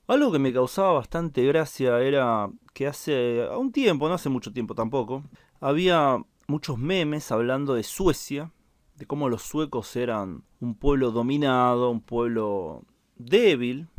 Algo que me causaba bastante gracia era que hace un tiempo, no hace mucho tiempo tampoco, había muchos memes hablando de Suecia, de cómo los suecos eran un pueblo dominado, un pueblo débil.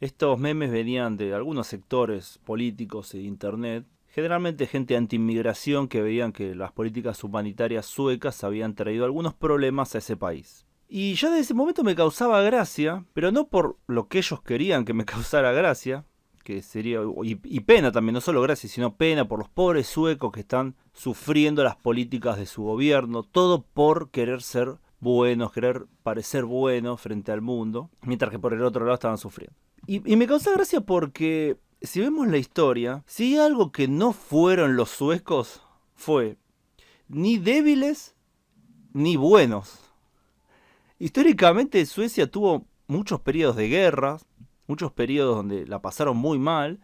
Estos memes venían de algunos sectores políticos e internet, generalmente gente anti-inmigración que veían que las políticas humanitarias suecas habían traído algunos problemas a ese país. Y ya desde ese momento me causaba gracia, pero no por lo que ellos querían que me causara gracia, que sería, y pena también, no solo gracia, sino pena por los pobres suecos que están sufriendo las políticas de su gobierno, todo por querer ser buenos, querer parecer buenos frente al mundo, mientras que por el otro lado estaban sufriendo. Y me causa gracia porque si vemos la historia, si hay algo que no fueron los suecos, fue ni débiles ni buenos. Históricamente Suecia tuvo muchos periodos de guerras, muchos periodos donde la pasaron muy mal,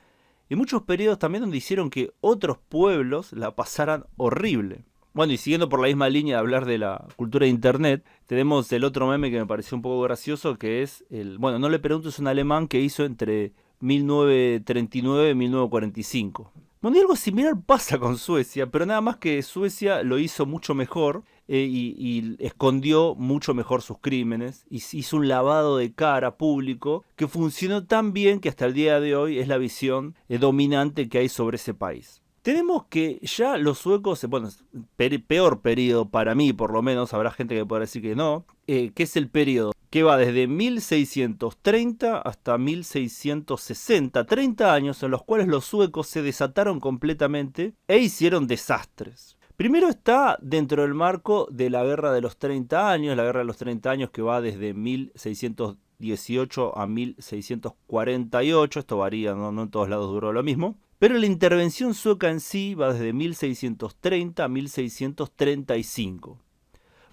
y muchos periodos también donde hicieron que otros pueblos la pasaran horrible. Bueno, y siguiendo por la misma línea de hablar de la cultura de internet, tenemos el otro meme que me pareció un poco gracioso, que es el, bueno, no le preguntes a un alemán que hizo entre 1939 y 1945. Bueno, y algo similar pasa con Suecia, pero nada más que Suecia lo hizo mucho mejor y escondió mucho mejor sus crímenes y hizo un lavado de cara público que funcionó tan bien que hasta el día de hoy es la visión dominante que hay sobre ese país. Tenemos que ya los suecos, bueno, peor periodo para mí por lo menos, habrá gente que podrá decir que no, que es el periodo que va desde 1630 hasta 1660, 30 años en los cuales los suecos se desataron completamente e hicieron desastres. Primero está dentro del marco de la Guerra de los 30 años, la Guerra de los 30 años que va desde 1618 a 1648, esto varía, no en todos lados duró lo mismo, pero la intervención sueca en sí va desde 1630 a 1635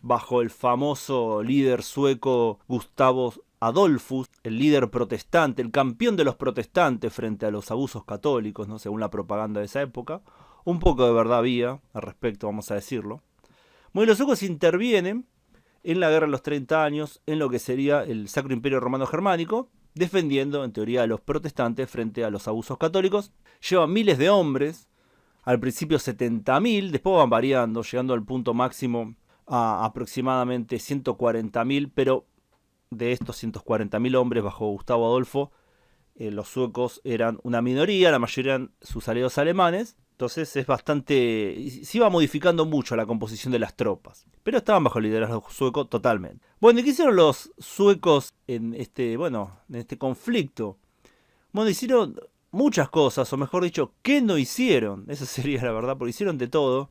bajo el famoso líder sueco Gustavo Adolfus, el líder protestante, el campeón de los protestantes frente a los abusos católicos, ¿no? Según la propaganda de esa época. Un poco de verdad había al respecto, vamos a decirlo. Bueno, los suecos intervienen en la guerra de los 30 años, en lo que sería el Sacro Imperio Romano Germánico, defendiendo en teoría a los protestantes frente a los abusos católicos. Llevan miles de hombres, al principio 70.000, después van variando, llegando al punto máximo a aproximadamente 140.000, pero de estos 140.000 hombres bajo Gustavo Adolfo, los suecos eran una minoría, la mayoría eran sus aliados alemanes, entonces es bastante, se iba modificando mucho la composición de las tropas, pero estaban bajo el liderazgo sueco totalmente. Bueno, ¿y qué hicieron los suecos en este conflicto? Bueno, hicieron muchas cosas, o mejor dicho, ¿qué no hicieron? Esa sería la verdad, porque hicieron de todo.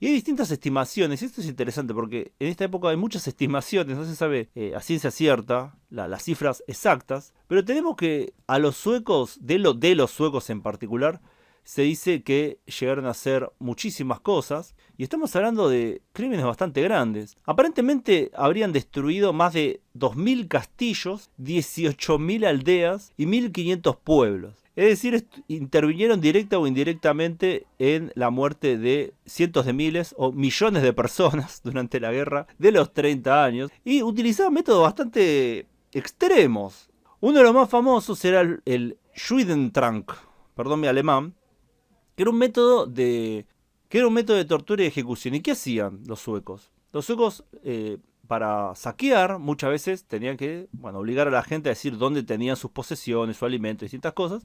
Y hay distintas estimaciones, y esto es interesante porque en esta época hay muchas estimaciones, no se sabe a ciencia cierta las cifras exactas, pero tenemos que a los suecos, de los suecos en particular, se dice que llegaron a hacer muchísimas cosas, y estamos hablando de crímenes bastante grandes. Aparentemente habrían destruido más de 2.000 castillos, 18.000 aldeas y 1.500 pueblos. Es decir, intervinieron directa o indirectamente en la muerte de cientos de miles o millones de personas durante la guerra de los 30 años y utilizaban métodos bastante extremos. Uno de los más famosos era el Schwedentrank, perdón mi alemán, que era un método de tortura y ejecución. ¿Y qué hacían los suecos? Los suecos para saquear muchas veces tenían que obligar a la gente a decir dónde tenían sus posesiones, su alimento, distintas cosas.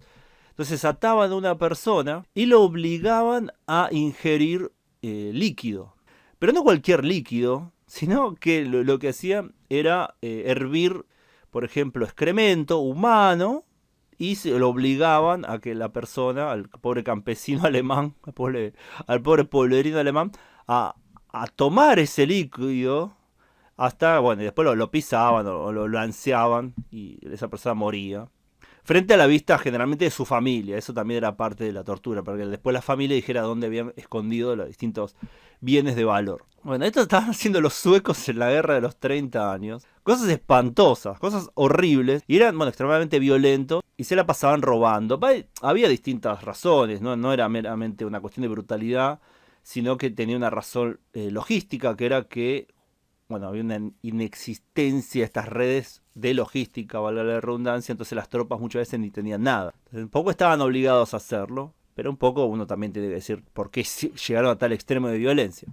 Entonces ataban a una persona y lo obligaban a ingerir líquido. Pero no cualquier líquido, sino que lo que hacían era hervir, por ejemplo, excremento humano y se lo obligaban a que la persona, al pobre campesino alemán, al pobre pueblerino alemán, a tomar ese líquido hasta, bueno, y después lo pisaban o lo lanceaban y esa persona moría. Frente a la vista generalmente de su familia, eso también era parte de la tortura, para que después la familia dijera dónde habían escondido los distintos bienes de valor. Bueno, esto estaban haciendo los suecos en la guerra de los 30 años. Cosas espantosas, cosas horribles, y eran, extremadamente violentos, y se la pasaban robando. Había distintas razones, no era meramente una cuestión de brutalidad, sino que tenía una razón logística, que era que bueno, había una inexistencia de estas redes de logística, valga la redundancia, entonces las tropas muchas veces ni tenían nada. Entonces, un poco estaban obligados a hacerlo, pero un poco uno también tiene que decir por qué llegaron a tal extremo de violencia.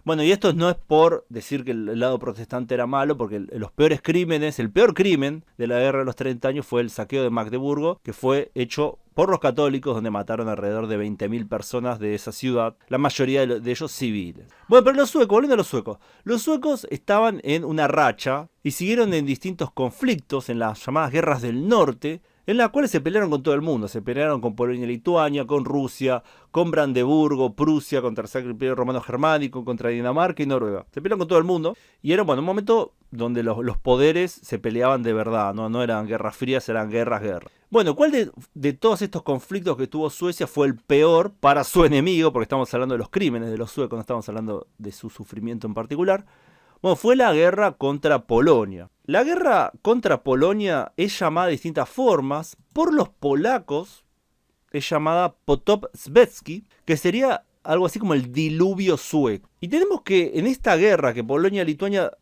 Bueno, y esto no es por decir que el lado protestante era malo, porque los peores crímenes, el peor crimen de la guerra de los 30 años fue el saqueo de Magdeburgo, que fue hecho por los católicos, donde mataron alrededor de 20.000 personas de esa ciudad, la mayoría de ellos civiles. Bueno, pero los suecos, volviendo a los suecos estaban en una racha y siguieron en distintos conflictos, en las llamadas guerras del norte, en las cuales se pelearon con todo el mundo. Se pelearon con Polonia y Lituania, con Rusia, con Brandeburgo, Prusia, contra el Sacro Imperio Romano Germánico, contra Dinamarca y Noruega. Se pelearon con todo el mundo y era, bueno, un momento donde los poderes se peleaban de verdad, no eran guerras frías, eran guerras. Bueno, ¿cuál de todos estos conflictos que tuvo Suecia fue el peor para su enemigo? Porque estamos hablando de los crímenes de los suecos, no estamos hablando de su sufrimiento en particular. Bueno, fue la guerra contra Polonia. La guerra contra Polonia es llamada de distintas formas. Por los polacos es llamada Potop Svetski, que sería algo así como el diluvio sueco. Y tenemos que en esta guerra que Polonia-Lituania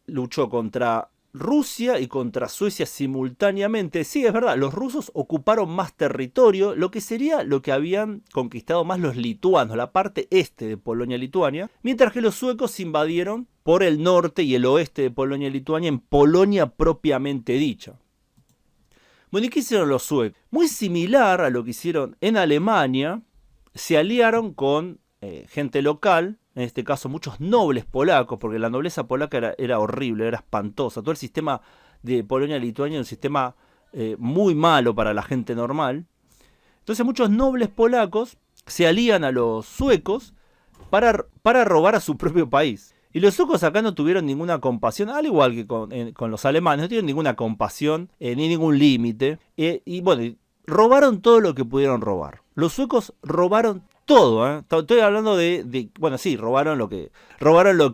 luchó contra Rusia y contra Suecia simultáneamente, sí, es verdad, los rusos ocuparon más territorio, lo que sería lo que habían conquistado más los lituanos, la parte este de Polonia-Lituania, mientras que los suecos invadieron por el norte y el oeste de Polonia-Lituania, en Polonia propiamente dicha. Bueno, ¿y qué hicieron los suecos? Muy similar a lo que hicieron en Alemania, se aliaron con gente local, en este caso muchos nobles polacos, porque la nobleza polaca era horrible, era espantosa. Todo el sistema de Polonia-Lituania era un sistema muy malo para la gente normal. Entonces muchos nobles polacos se alían a los suecos para robar a su propio país. Y los suecos acá no tuvieron ninguna compasión, al igual que con los alemanes, no tuvieron ninguna compasión ni ningún límite. Y bueno, robaron todo lo que pudieron robar. Los suecos robaron todo, Estoy hablando bueno, sí, robaron lo que,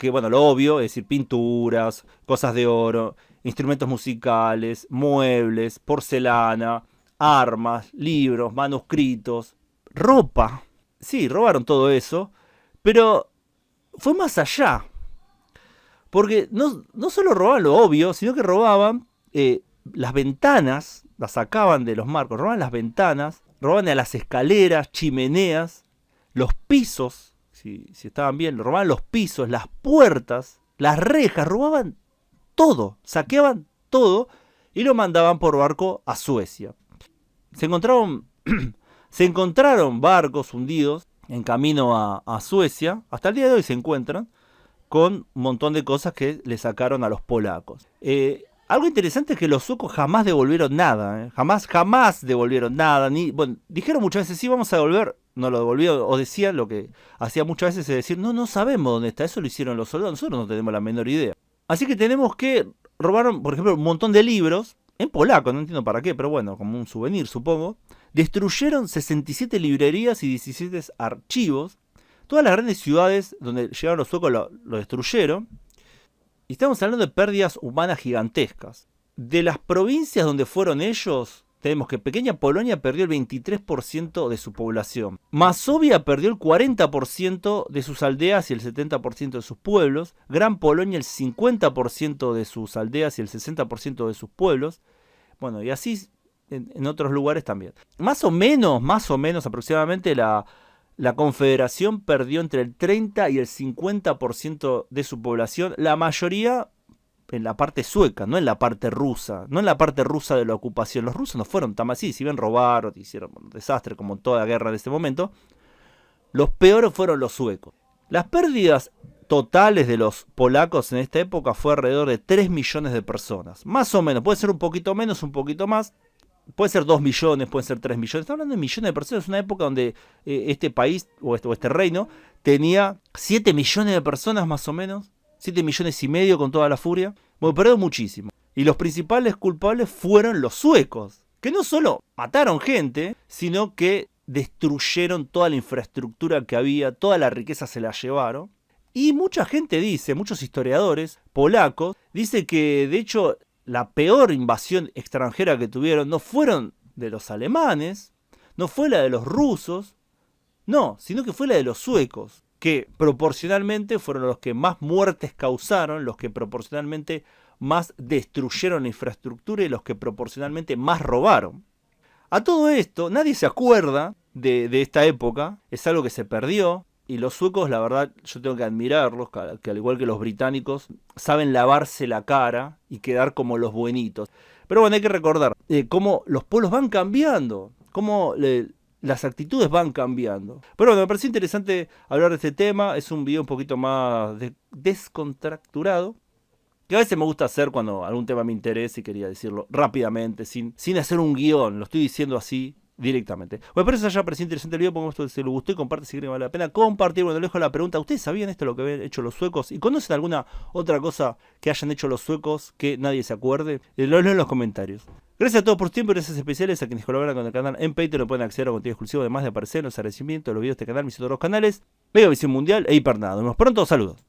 bueno, lo obvio, es decir, pinturas, cosas de oro, instrumentos musicales, muebles, porcelana, armas, libros, manuscritos, ropa. Sí, robaron todo eso, pero fue más allá. Porque no solo robaban lo obvio, sino que robaban las ventanas, las sacaban de los marcos, robaban las ventanas, robaban a las escaleras, chimeneas, los pisos, si estaban bien, robaban los pisos, las puertas, las rejas, robaban todo, saqueaban todo y lo mandaban por barco a Suecia. Se encontraron barcos hundidos en camino a Suecia, hasta el día de hoy se encuentran, con un montón de cosas que le sacaron a los polacos. Algo interesante es que los suecos jamás devolvieron nada, jamás devolvieron nada. Bueno, dijeron muchas veces, sí, vamos a devolver, no lo devolvieron, o decían lo que hacía muchas veces, es decir, no sabemos dónde está, eso lo hicieron los soldados, nosotros no tenemos la menor idea. Así que tenemos que robaron, por ejemplo, un montón de libros, en polaco, no entiendo para qué, pero bueno, como un souvenir supongo. Destruyeron 67 librerías y 17 archivos. Todas las grandes ciudades donde llegaron los suecos lo destruyeron. Y estamos hablando de pérdidas humanas gigantescas. De las provincias donde fueron ellos, tenemos que Pequeña Polonia perdió el 23% de su población. Masovia perdió el 40% de sus aldeas y el 70% de sus pueblos. Gran Polonia el 50% de sus aldeas y el 60% de sus pueblos. Bueno, y así en otros lugares también. Más o menos aproximadamente la Confederación perdió entre el 30 y el 50% de su población, la mayoría en la parte sueca, no en la parte rusa, de la ocupación. Los rusos no fueron tan así, si bien robaron, hicieron un desastre como toda guerra de este momento, los peores fueron los suecos. Las pérdidas totales de los polacos en esta época fue alrededor de 3 millones de personas, más o menos, puede ser un poquito menos, un poquito más. Puede ser 2 millones, puede ser 3 millones. Estamos hablando de millones de personas. Es una época donde este país o este reino tenía 7 millones de personas más o menos. 7 millones y medio con toda la furia. Bueno, perdió muchísimo. Y los principales culpables fueron los suecos. Que no solo mataron gente, sino que destruyeron toda la infraestructura que había. Toda la riqueza se la llevaron. Y mucha gente dice, muchos historiadores polacos, dice que de hecho la peor invasión extranjera que tuvieron no fueron de los alemanes, no fue la de los rusos, no, sino que fue la de los suecos, que proporcionalmente fueron los que más muertes causaron, los que proporcionalmente más destruyeron infraestructura y los que proporcionalmente más robaron. A todo esto, nadie se acuerda de esta época, es algo que se perdió, y los suecos, la verdad, yo tengo que admirarlos, que al igual que los británicos, saben lavarse la cara y quedar como los buenitos. Pero bueno, hay que recordar cómo los pueblos van cambiando, cómo las actitudes van cambiando. Pero bueno, me pareció interesante hablar de este tema, es un video un poquito más descontracturado, que a veces me gusta hacer cuando algún tema me interesa y quería decirlo rápidamente, sin hacer un guión, lo estoy diciendo así directamente. Bueno, espero que os haya parecido interesante el video, pongan esto si les gustó y comparte si creen que vale la pena compartir. Bueno, les dejo la pregunta, ¿ustedes sabían esto lo que habían hecho los suecos? ¿Y conocen alguna otra cosa que hayan hecho los suecos que nadie se acuerde? Lo leo en los comentarios. Gracias a todos por su tiempo y gracias especiales a quienes colaboran con el canal en Patreon. Lo pueden acceder a contenido exclusivo, además de aparecer en los agradecimientos de los videos de este canal, mis otros canales, Mega Visión Mundial e Hipernado. Nos vemos pronto, saludos.